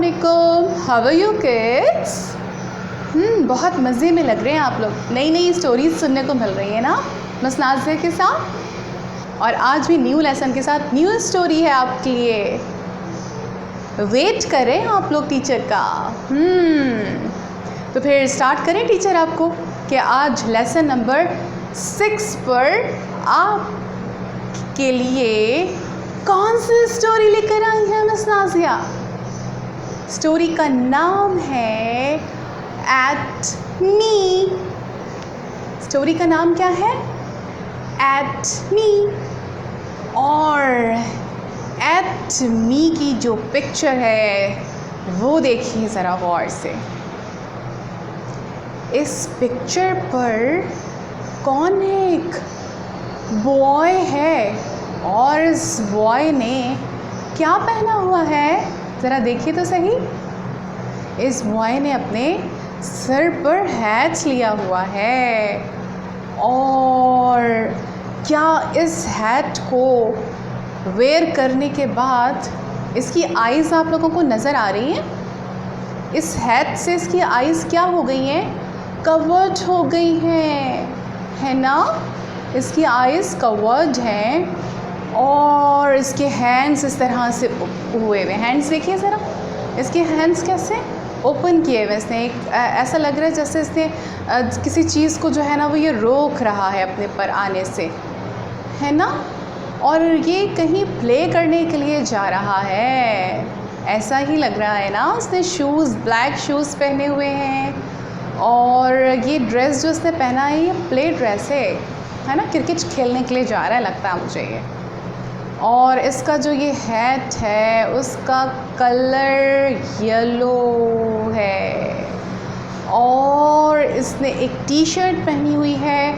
अस्सलामुअलैकुम, how are you kids? बहुत मज़े में लग रहे हैं आप लोग। नई नई स्टोरीज सुनने को मिल रही है ना मिस नाज़िया के साथ। और आज भी न्यू लेसन के साथ न्यू स्टोरी है आपके लिए। वेट कर रहे हैं आप लोग टीचर का। तो फिर स्टार्ट करें टीचर आपको कि आज लेसन नंबर 6 पर आपके लिए कौन सी स्टोरी लेकर आई है मिस नाज़िया? स्टोरी का नाम है एट मी। स्टोरी का नाम क्या है? At me. और एट मी की जो पिक्चर है वो देखिए ज़रा गौर से। इस पिक्चर पर कौन है? एक बॉय है और इस बॉय ने क्या पहना हुआ है? ज़रा देखिए तो सही। इस बॉय ने अपने सर पर हैट लिया हुआ है। और क्या इस हैट को वेयर करने के बाद इसकी आइज़ आप लोगों को नज़र आ रही हैं? इस हैट से इसकी आइज़ क्या हो गई हैं? कवर्ड हो गई हैं, है ना? इसकी आइज़ कवर्ड हैं और इसके हैंड्स इस तरह से हुए हुए। हैंड्स देखिए ज़रा, इसके हैंड्स कैसे ओपन किए हुए। इसने एक ऐसा लग रहा है जैसे इसने किसी चीज़ को जो है ना वो ये रोक रहा है अपने पर आने से, है ना? और ये कहीं प्ले करने के लिए जा रहा है, ऐसा ही लग रहा है ना। उसने शूज़, ब्लैक शूज़ पहने हुए हैं और ये ड्रेस जो उसने पहना है ये प्ले ड्रेस है ना? क्रिकेट खेलने के लिए जा रहा है लगता है मुझे ये। और इसका जो ये हैट है उसका कलर येलो है और इसने एक टी शर्ट पहनी हुई है।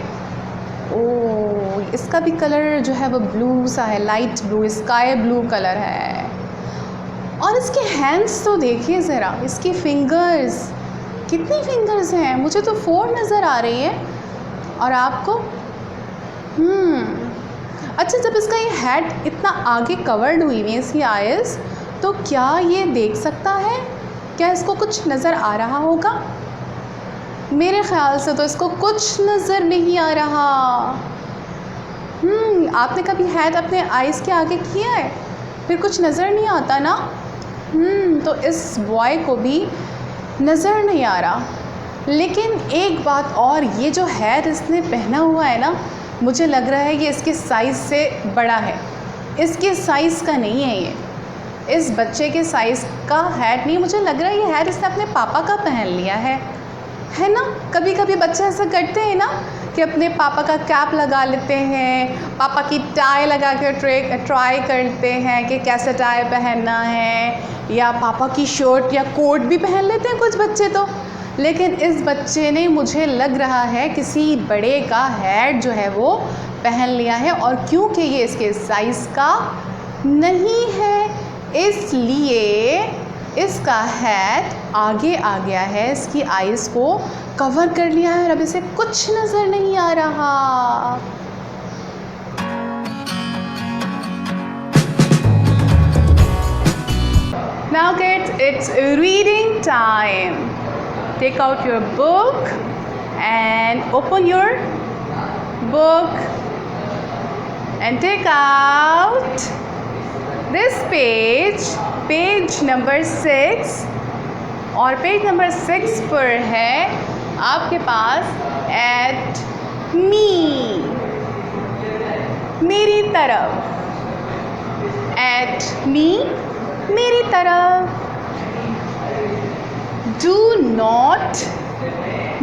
ओह, इसका भी कलर जो है वो ब्लू सा है, light blue, sky blue colour है। और इसके हैंड्स तो देखिए ज़रा, इसकी फिंगर्स, कितनी फिंगर्स हैं? मुझे तो 4 नज़र आ रही है। और आपको? अच्छा, जब इसका ये हैट इतना आगे कवर्ड हुई है इसकी आइज़, तो क्या ये देख सकता है? क्या इसको कुछ नज़र आ रहा होगा? मेरे ख़्याल से तो इसको कुछ नज़र नहीं आ रहा। आपने कभी हैट अपने आइज़ के आगे किया है? फिर कुछ नज़र नहीं आता ना। तो इस बॉय को भी नज़र नहीं आ रहा। लेकिन एक बात और, ये जो हैट इसने पहना हुआ है ना, मुझे लग रहा है ये इसके साइज़ से बड़ा है। इसके साइज़ का नहीं है ये, इस बच्चे के साइज़ का हैट नहीं। मुझे लग रहा है ये हैट इसने अपने पापा का पहन लिया है ना? कभी कभी बच्चे ऐसा करते हैं ना कि अपने पापा का कैप लगा लेते हैं, पापा की टाई लगा कर ट्राई करते हैं कि कैसा टाई पहनना है, या पापा की शर्ट या कोट भी पहन लेते हैं कुछ बच्चे तो। लेकिन इस बच्चे ने, मुझे लग रहा है, किसी बड़े का हैट जो है वो पहन लिया है। और क्योंकि ये इसके साइज़ का नहीं है इसलिए इसका हैट आगे आ गया है, इसकी आइज़ को कवर कर लिया है और अब इसे कुछ नज़र नहीं आ रहा। Now kids, it's reading time. Take out your book and open your book and take out this page, page number 6। और पेज नंबर 6 पर है आपके पास एट मी, मेरी तरफ। एट मी, मेरी तरफ। Do not,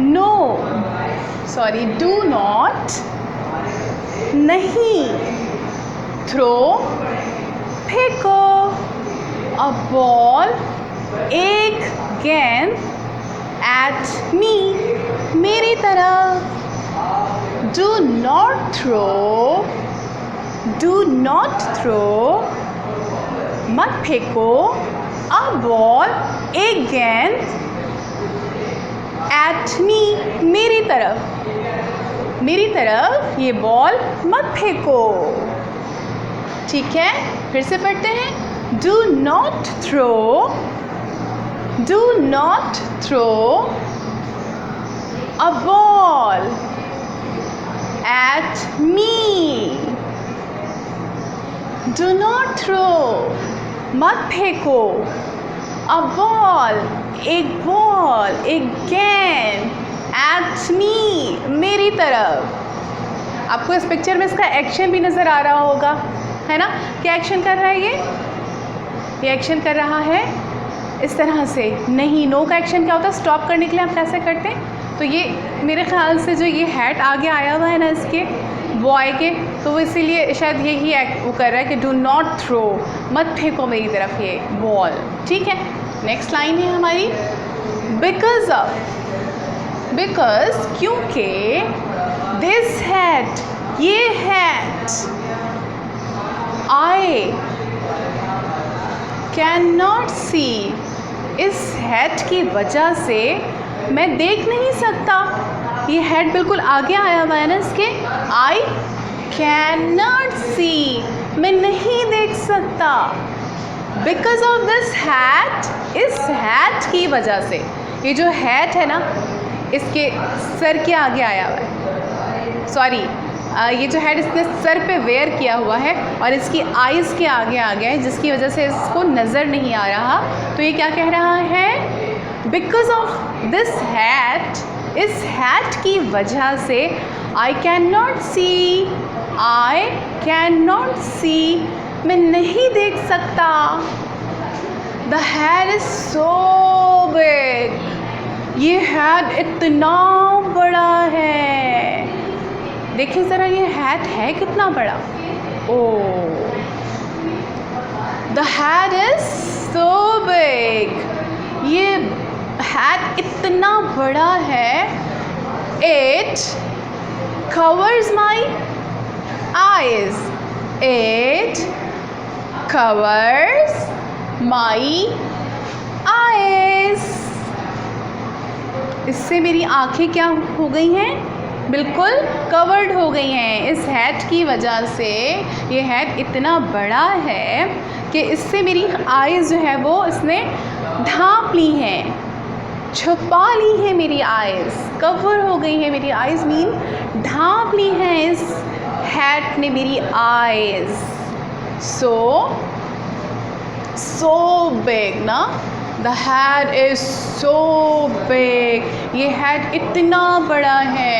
no, sorry, do not, नहीं। Throw, फेंको। A ball, एक गेंद। At me, मेरी तरफ। Do not throw, do not throw, मत फेंको। A ball, एक गेंद। At me, मेरी तरफ। मेरी तरफ ये बॉल मत फेंको। ठीक है, फिर से पढ़ते हैं। Do not throw Do not throw a ball at me. Do not throw, मत फेंको, a ball, एक गेंद, at me, मेरी तरफ. आपको इस पिक्चर में इसका एक्शन भी नज़र आ रहा होगा, है ना? क्या एक्शन कर रहा है ये एक्शन कर रहा है इस तरह से. नहीं, नो का एक्शन क्या होता है? स्टॉप करने के लिए हम कैसे करते हैं? तो ये मेरे ख्याल से जो ये हैट आगे आया हुआ है ना इसके बॉय के, तो वो इसीलिए शायद यही वो कर रहा है कि डू नॉट थ्रो, मत फेंको मेरी तरफ ये बॉल. ठीक है, नेक्स्ट लाइन है हमारी बिकॉज क्योंकि दिस हैट, ये हैट, आई कैन नॉट सी, इस हैट की वजह से मैं देख नहीं सकता. ये हैट बिल्कुल आगे आया हुआ है ना इसके. आई कैन नॉट सी, मैं नहीं देख सकता. बिकॉज ऑफ दिस हैट, इस हैट की वजह से. ये जो हैट है ना इसके सर के आगे आया हुआ है. सॉरी, ये जो हैट इसने सर पे वेयर किया हुआ है और इसकी आइज़ के आगे आ गया है, जिसकी वजह से इसको नज़र नहीं आ रहा. तो ये क्या कह रहा है? बिकॉज ऑफ दिस हैट, इस हैट की वजह से आई कैन नॉट सी, मैं नहीं देख सकता. The hat is so big, ये हैट इतना बड़ा है. देखिए ज़रा ये हैट है कितना बड़ा. Oh, the hat is so big, ये हैट इतना बड़ा है. It covers my eyes, it covers my eyes. इससे मेरी आँखें क्या हो गई हैं? बिल्कुल कवर्ड हो गई हैं. इस हैट की वजह से, ये हैट इतना बड़ा है कि इससे मेरी आइज़ जो है वो इसने ढांप ली हैं, छुपा ली है मेरी आइज़. कवर हो गई है मेरी आइज़ मीन ढांप ली हैं इस हैट ने मेरी आइज़. सो बिग ना, the hat is so big, ये हैट इतना बड़ा है.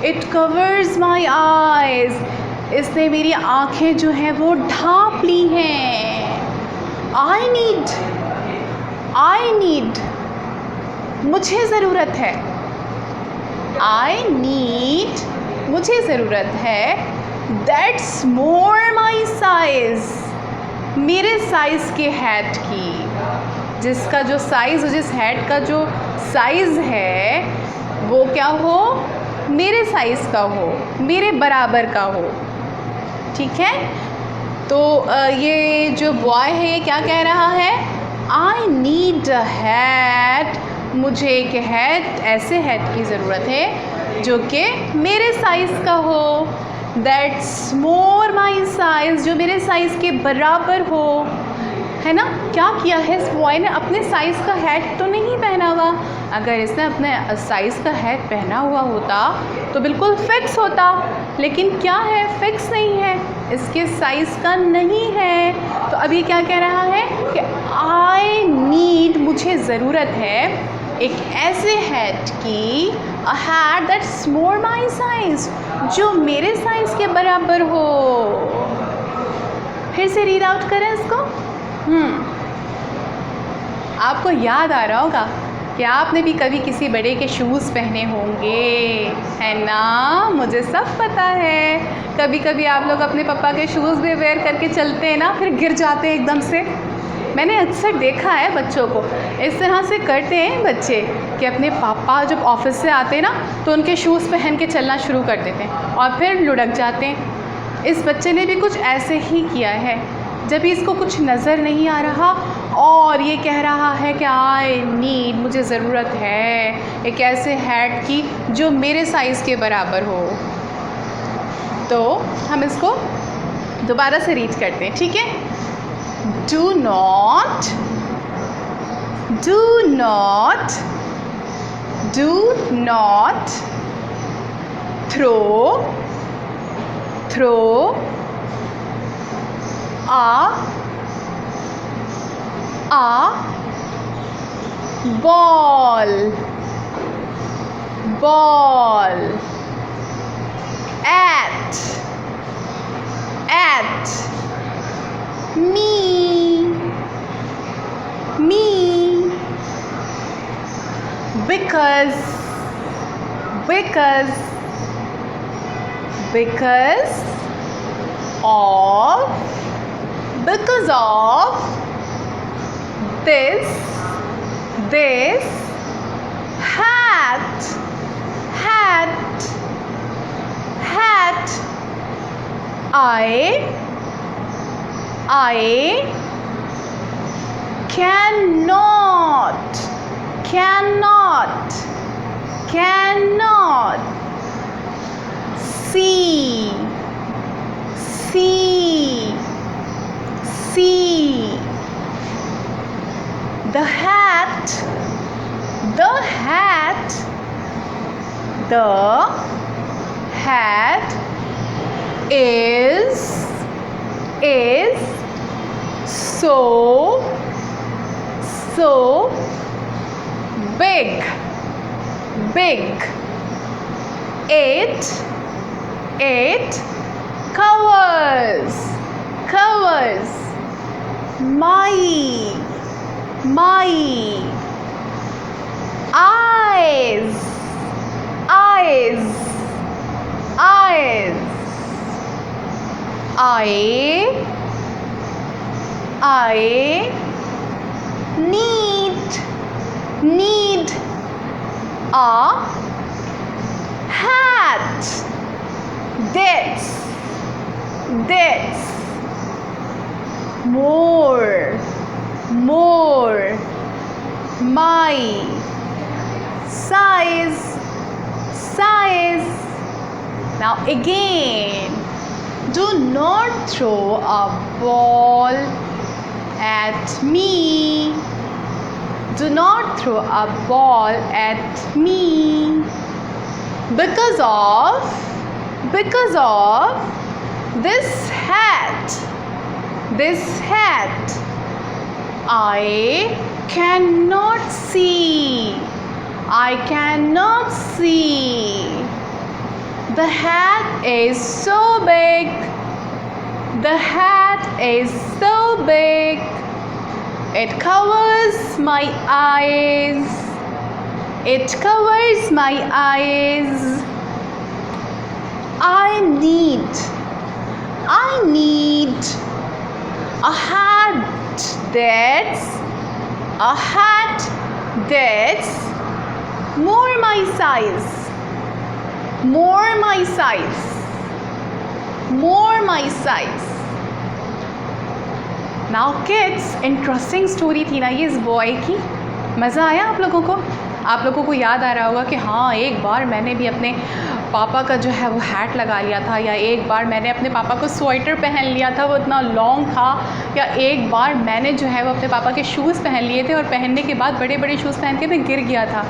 इट कवर्स माई आइज़, इसने मेरी आँखें जो हैं वो ढांप ली हैं. आई नीड, मुझे ज़रूरत है. मुझे ज़रूरत है. दैट्स मोर माई साइज़, मेरे साइज़ के हैट की. जिसका जो साइज़, जिस हैट का जो साइज़ है वो क्या हो? मेरे साइज़ का हो, मेरे बराबर का हो. ठीक है, तो ये जो बॉय है ये क्या कह रहा है? आई नीड अ हैट, मुझे एक हैट, ऐसे हैट की ज़रूरत है जो कि मेरे साइज़ का हो. दैट्स मोर माई साइज़, जो मेरे साइज़ के बराबर हो. है ना? क्या किया है इस बॉय ने? अपने साइज़ का हैट तो नहीं पहना हुआ. अगर इसने अपने साइज़ का हैट पहना हुआ होता तो बिल्कुल फिक्स होता, लेकिन क्या है? फिक्स नहीं है, इसके साइज़ का नहीं है. तो अभी क्या कह रहा है कि आई नीड, मुझे ज़रूरत है एक ऐसे हैट की, अ hat that's more my size, जो मेरे साइज़ के बराबर हो. फिर से रीड आउट करें इसको. आपको याद आ रहा होगा कि आपने भी कभी किसी बड़े के शूज़ पहने होंगे, है ना? मुझे सब पता है. कभी कभी आप लोग अपने पापा के शूज़ भी वेयर करके चलते हैं ना, फिर गिर जाते हैं एकदम से. मैंने अक्सर देखा है बच्चों को इस तरह से करते हैं बच्चे कि अपने पापा जब ऑफिस से आते हैं ना तो उनके शूज़ पहन के चलना शुरू कर देते हैं और फिर लुढ़क जाते हैं. इस बच्चे ने भी कुछ ऐसे ही किया है. जब भी इसको कुछ नज़र नहीं आ रहा और ये कह रहा है कि आई नीड, मुझे ज़रूरत है एक ऐसे हैट की जो मेरे साइज़ के बराबर हो. तो हम इसको दोबारा से रीड करते हैं. ठीक है. Do not throw a ball at me because of this hat I cannot see the hat is so big it covers my eyes. I need a hat that's more my size. Now again, do not throw a ball at me. Do not throw a ball at me because of this hat. I cannot see. The hat is so big. It covers my eyes. I need a hat that's more my size. Now kids, interesting story थी ना ये इस boy की. मज़ा आया आप लोगों को याद आ रहा होगा कि हाँ, एक बार मैंने भी अपने पापा का जो है वो हैट लगा लिया था, या एक बार मैंने अपने पापा को स्वेटर पहन लिया था, वो इतना लॉन्ग था, या एक बार मैंने जो है वो अपने पापा के शूज़ पहन लिए थे और पहनने के बाद बड़े बड़े शूज़ पहन के मैं गिर गया था.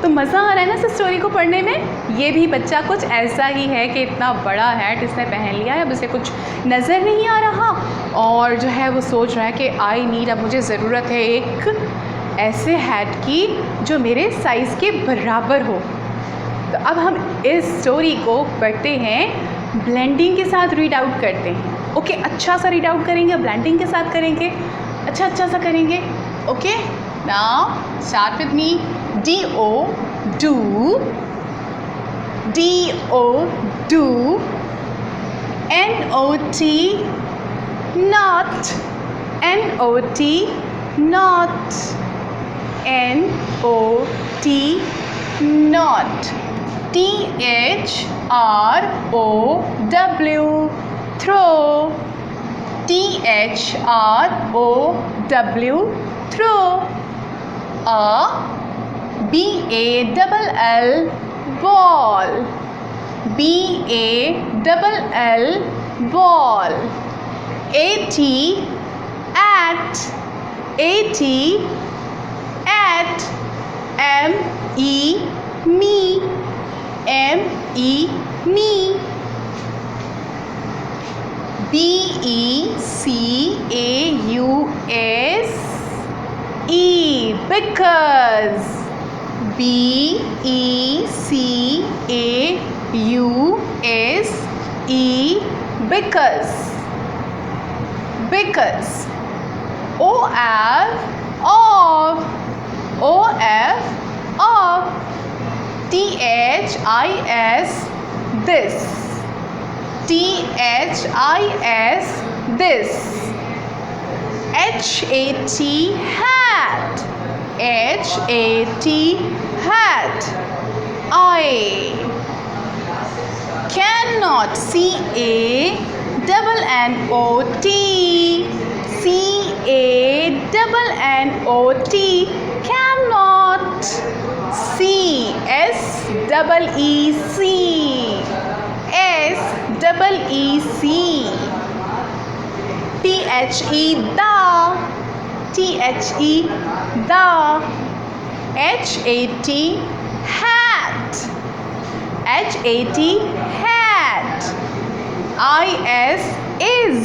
तो मज़ा आ रहा है ना इस स्टोरी को पढ़ने में. ये भी बच्चा कुछ ऐसा ही है कि इतना बड़ा हैट इसने पहन लिया है, अब उसे कुछ नज़र नहीं आ रहा और जो है वो सोच रहा है कि आई नीड, अब मुझे ज़रूरत है एक ऐसे हैट की जो मेरे साइज़ के बराबर हो. तो अब हम इस स्टोरी को पढ़ते हैं, ब्लेंडिंग के साथ रीड आउट करते हैं. ओके, अच्छा सा रीड आउट करेंगे, ब्लेंडिंग के साथ करेंगे, अच्छा सा करेंगे. Okay, now start with me. do not not throw throw. ball ball. at hat. M-E, me. M-E, me. B-E-C-A-U-S, E, because. B-E-C-A-U-S-E, because. Because. O-F, of. O-F, of. T-H-I-S, this. T-H-I-S, this. H-A-T, hat. H-A-T, hat. I. Cannot. C-A-N-N-O-T. C-A-N-N-O-T, cannot. C. S-E-E-C. S-E-E-C. T-H-E, the. T-H-E, the. H-A-T, hat. H-A-T, hat. I-S, is.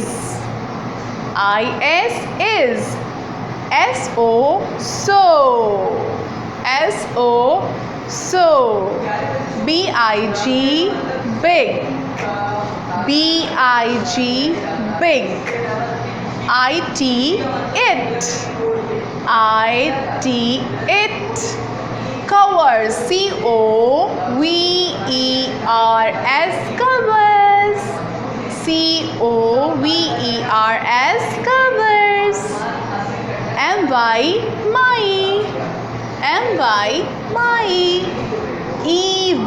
I-S, is. S-O, so. S-O, so. B-I-G, big. B-I-G, big. I-T, it. I-T, it. Covers. C-O-V-E-R-S, covers. C-O-V-E-R-S, covers. M-Y, my. M-Y, my. E-Y-E-S.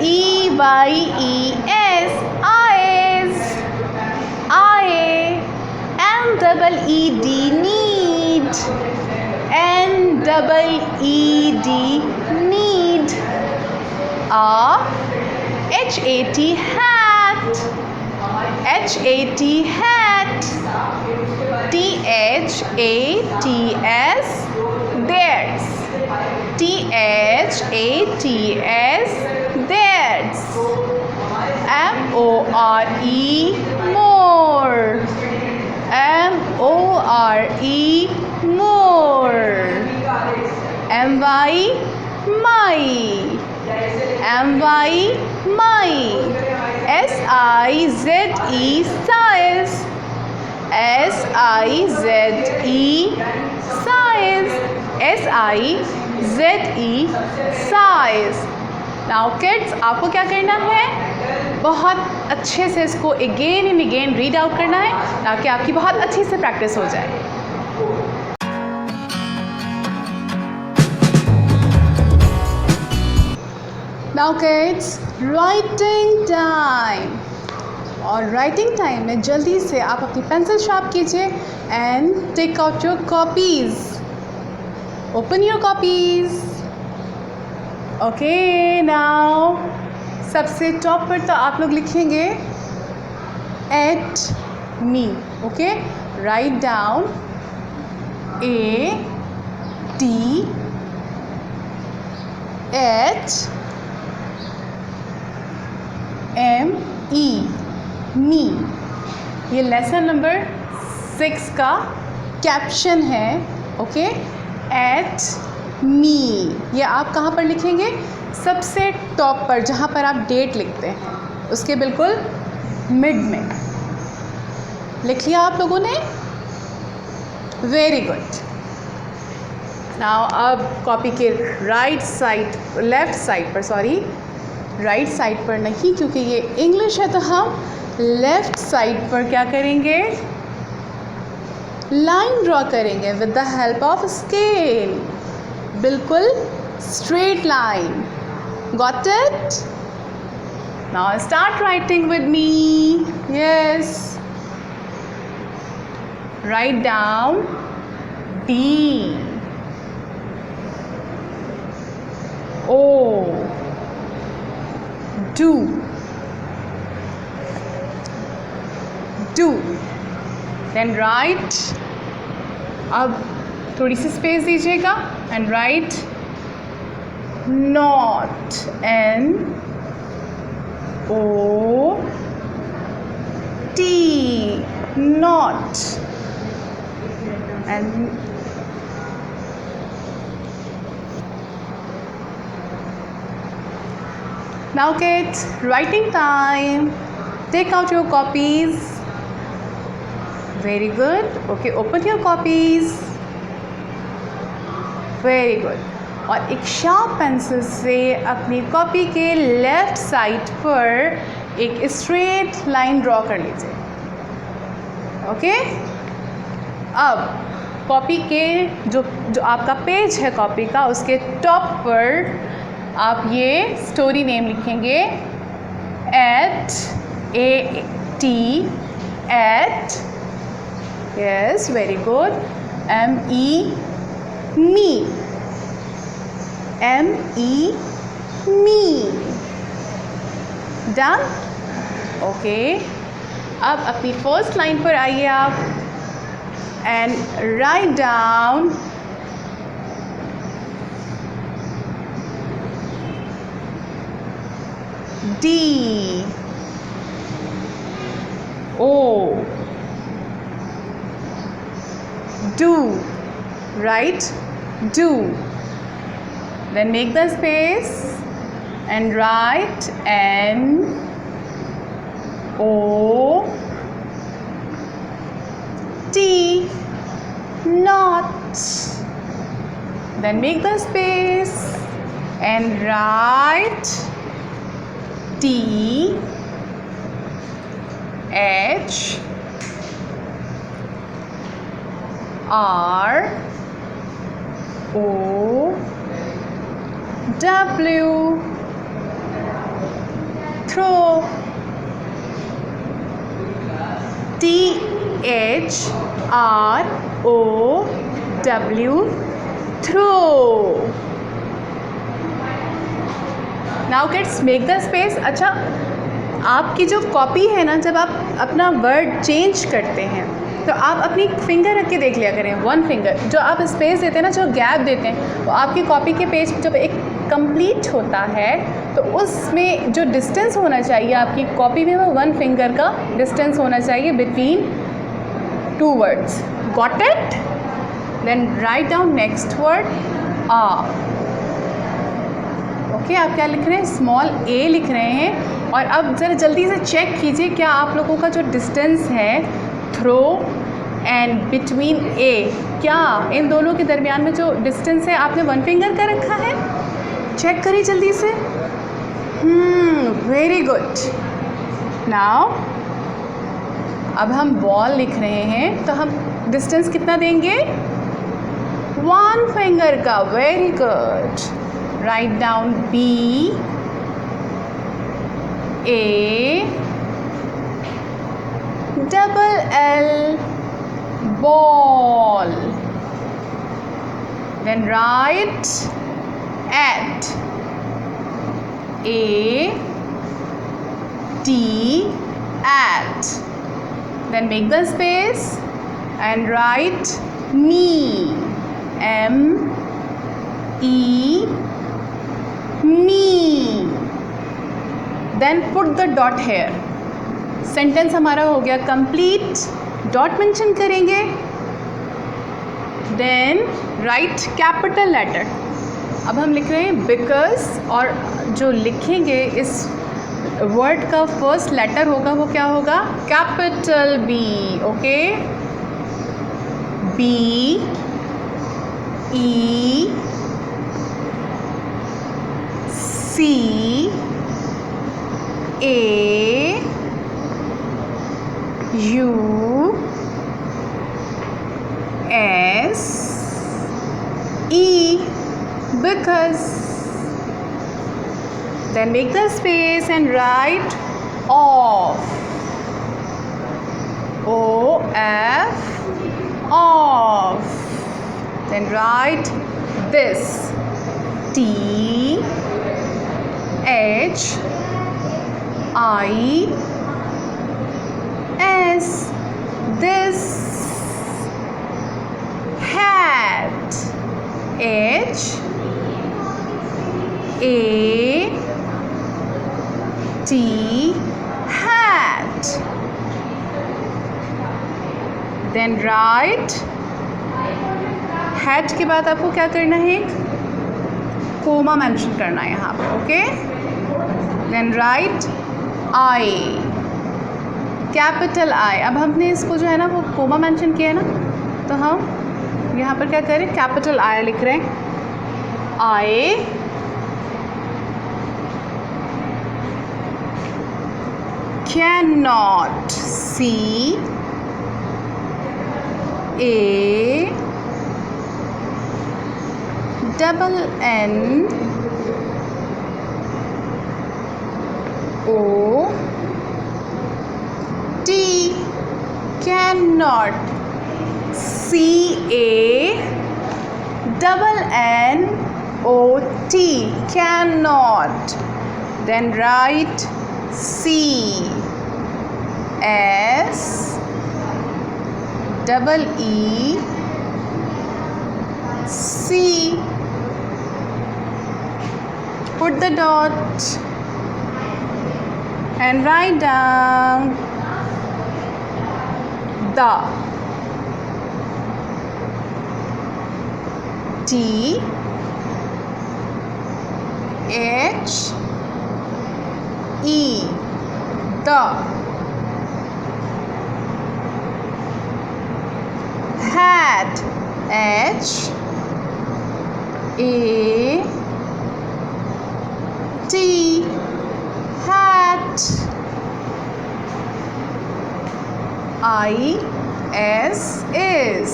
E-Y-E-S, eyes. I. N-double-E-D, need. N-double-E-D, need. H-A-T, hat. H-A-T, hat. T-H-A-T-S, theirs. T-H-A-T-S, theirs. M-O-R-E, more. M-O-R-E, more. M-Y, my. M-Y, my. S-I-Z-E, size. S-I-Z-E, size. S-I-Z-E, size. Now kids, आपको क्या करना है, बहुत अच्छे से इसको again and again read out करना है ताकि आपकी बहुत अच्छी से प्रैक्टिस हो जाए. Now kids, writing time. और राइटिंग टाइम में जल्दी से आप अपनी पेंसिल शार्प कीजिए and take out your copies. Open your copies. Okay, now सबसे टॉप पर तो आप लोग लिखेंगे at me. Okay, write down A-T-H-M-E, me. ये लेसन नंबर 6 का कैप्शन है. Okay, at me. ये आप कहाँ पर लिखेंगे, सबसे टॉप पर, जहाँ पर आप डेट लिखते हैं उसके बिल्कुल मिड में. लिख लिया आप लोगों ने? Very good. नाउ अब कॉपी के राइट साइड, लेफ़्ट साइड पर, सॉरी राइट साइड पर नहीं क्योंकि ये इंग्लिश है, तो हम लेफ़्ट साइड पर क्या करेंगे, लाइन ड्रॉ करेंगे with the help of scale. बिल्कुल straight line. Got it? Now start writing with me. Yes, write down D, O, do. Then write अब थोड़ी सी स्पेस दीजिएगा and write not, NOT, not, and now kids, writing time. Take out your copies. Very good. Okay, open your copies. Very good. और एक sharp pencil से अपनी copy के left side पर एक स्ट्रेट लाइन ड्रॉ कर लीजिए. ओके, अब कॉपी के जो आपका पेज है कॉपी का, उसके टॉप पर आप ये स्टोरी नेम लिखेंगे. At, AT, at. Yes, very good. ME, me. ME, me. Done? Okay. अब अपनी फर्स्ट लाइन पर आइए आप and right down D, O, do. Right? Do. Then make the space and write NOT, not. Then make the space and write THROW, throw. THROW, throw. Now kids make the space. अच्छा, आपकी जो copy है ना, जब आप अपना word change करते हैं तो आप अपनी फिंगर रख के देख लिया करें. वन फिंगर जो आप स्पेस देते हैं ना, जो गैप देते हैं, वो आपकी कॉपी के पेज जब एक कंप्लीट होता है तो उसमें जो डिस्टेंस होना चाहिए आपकी कॉपी में, वो 1 फिंगर का डिस्टेंस होना चाहिए between 2 words. Got it? Then write down next word आ. ओके, आप क्या लिख रहे हैं? स्मॉल a लिख रहे हैं. और अब ज़रा जल्दी से चेक कीजिए क्या आप लोगों का जो डिस्टेंस है थ्रो एंड बिटवीन a, क्या इन दोनों के दरमियान में जो डिस्टेंस है आपने 1 फिंगर का रखा है? चेक करिए जल्दी से. Very good. नाउ अब हम बॉल लिख रहे हैं तो हम डिस्टेंस कितना देंगे? 1 फिंगर का. Very good. Write down B, A, double L, ball. Then write at, A, T, at. Then make the space and write me, M, E, me. Then put the dot here. Sentence हमारा हो गया complete. Dot mention करेंगे. Then write capital letter. अब हम लिख रहे हैं because, और जो लिखेंगे इस वर्ड का फर्स्ट लेटर होगा वो क्या होगा? Capital B. Okay, B, E, C, A, U, S, E, because. Then make the space and write off, O-F, off. Then write this, T-H-I-S, this. hat. H A T, hat. Then write, hat के बाद आपको क्या करना है, coma mention करना है यहाँ पर. Okay, then write I, capital I. अब हमने इसको जो है ना वो कोमा मेंशन किया है ना, तो हम यहाँ पर क्या करें, कैपिटल I लिख रहे हैं. I cannot see a double N O T, cannot see a double N O T, cannot. Then write C S double E C. Put the dot and write down the. T H E, the. Hat, H A T, hat. I S is.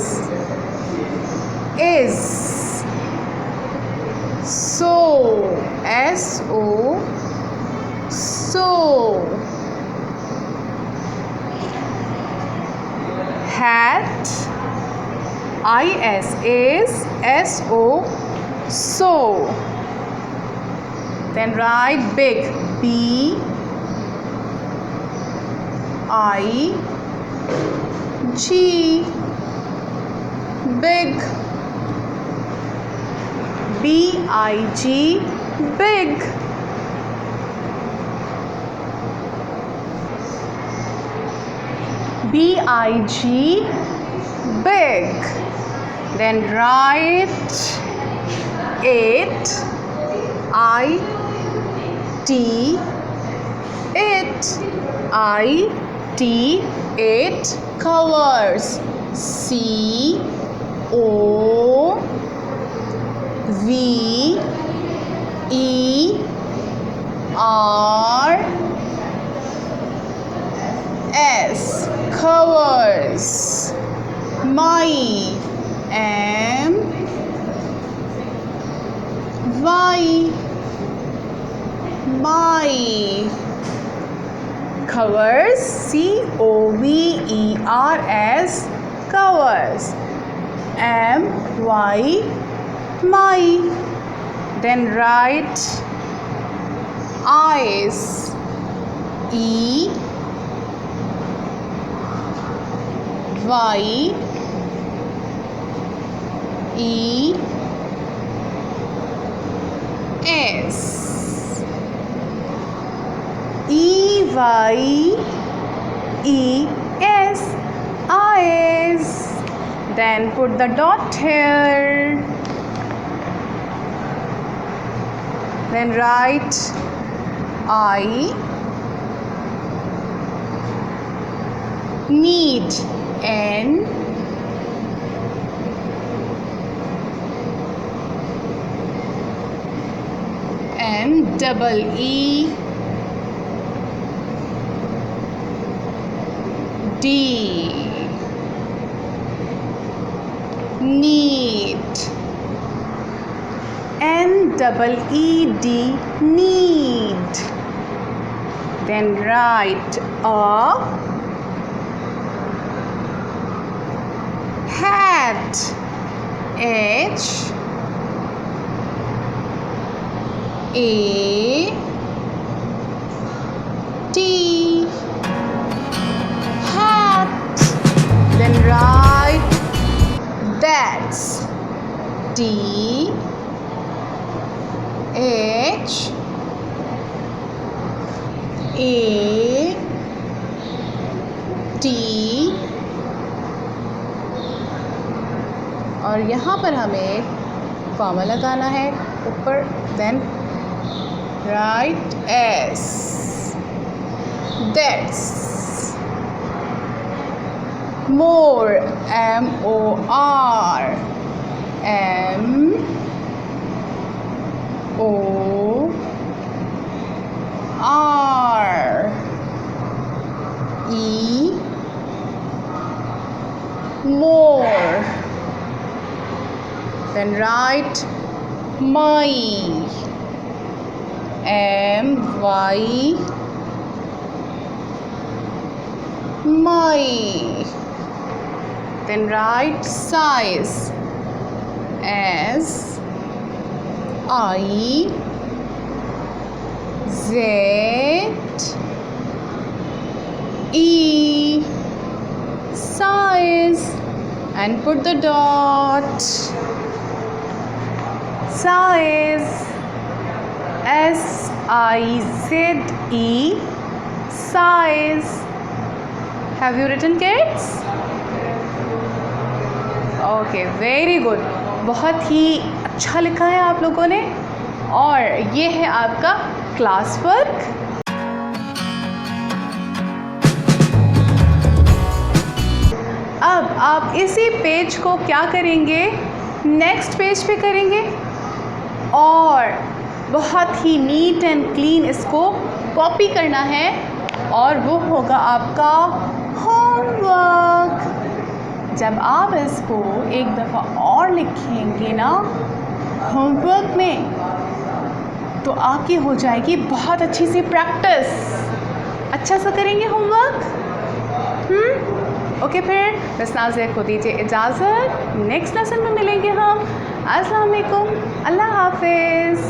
So, S O, so. Hat, is, so, so. Then write big, B I G, big. B-I-G, big. B-I-G, big. Then write it, I-T, it, I-T, it, covers, C-O V E R S, covers. My, M Y, my, covers, C-O-V-E-R-S, covers. M-Y, my. Then write eyes, E Y E S, E Y E S, eyes. Then put the dot here. Then write I need, N double E D, need, N-double-E-D, need. Then write a hat, H A T, hat. Then write that. That's T H A T और यहाँ पर हमें comma लगाना है ऊपर, then write S. That's more, M-O-R, M-O-R, E, more. Then write my, M-Y, my. Then write size, S-I-Z-E, size, and put the dot. Size, S-I-Z-E, size. Have you written, kids? Okay, very good. बहुत ही अच्छा लिखा है आप लोगों ने. और ये है आपका क्लास वर्क. अब आप इसी पेज को क्या करेंगे, नेक्स्ट पेज पे करेंगे और बहुत ही नीट एंड क्लीन इसको कॉपी करना है और वो होगा आपका होमवर्क. जब आप इसको एक दफ़ा और लिखेंगे ना होमवर्क में, तो आपकी हो जाएगी बहुत अच्छी सी प्रैक्टिस. अच्छा सा करेंगे होमवर्क. ओके, फिर बस नाज़िया को दीजिए इजाज़त. नेक्स्ट लेसन में मिलेंगे हम. अस्सलाम वालेकुम, अल्लाह हाफिज़.